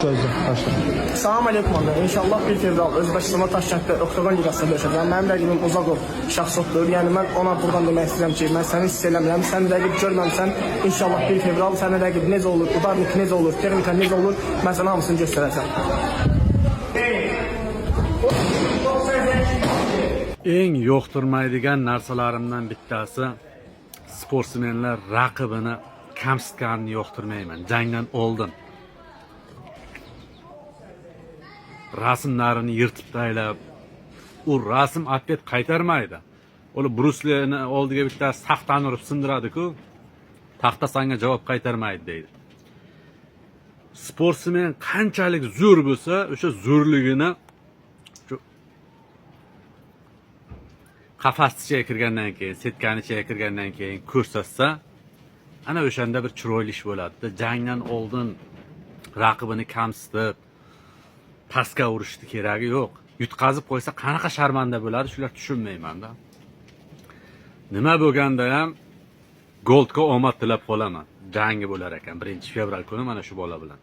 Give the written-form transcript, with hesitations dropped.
Sözüm, başla. Salam aleyküm abi. İnşallah 1 fevral Özbəkistanda Taşkentdə Oktogon Liqasında döyüşəcəm. Mənim rəqibim Uzaqov Şahsotdur. Yəni mən ona buradan demək istəyirəm ki, mən səni hiss eləmirəm. Sən rəqib görməmsən, inşallah 1 fevral sənin rəqib necə olur, udarnik necə olur, texnika necə olur, mən sənə hamısını göstərəcəm. Eng yoqtirmaydigan narsalarimdan bittasi sportsmenlar raqibini kamsitganini yoqtirmayman. Jangdan oldin rasmlarini yirtib tashlab, u rasm atlet qaytarmaydi. O'li Bruslining oldiga bitta taxtani urib sindiradi-ku, taxta senga javob qaytarmaydi deydi. Sportsmen qanchalik zo'r bo'lsa, o'sha zo'rligini qafas ichiga kirgandan keyin, setkani ichiga kirgandan keyin ko'rsatsa, ana o'shanda bir chiroyli ish bo'ladi. Jangdan oldin raqibini kamsitib, pastga urishni keragi yo'q. Yutqazib qo'ysa qanaqa sharmanda bo'ladi, shular tushunmayman-da. Nima bo'lganda ham Goldga omad tilab qolaman. Jangi bo'lar ekan 1 fevral kuni mana shu bola bilan.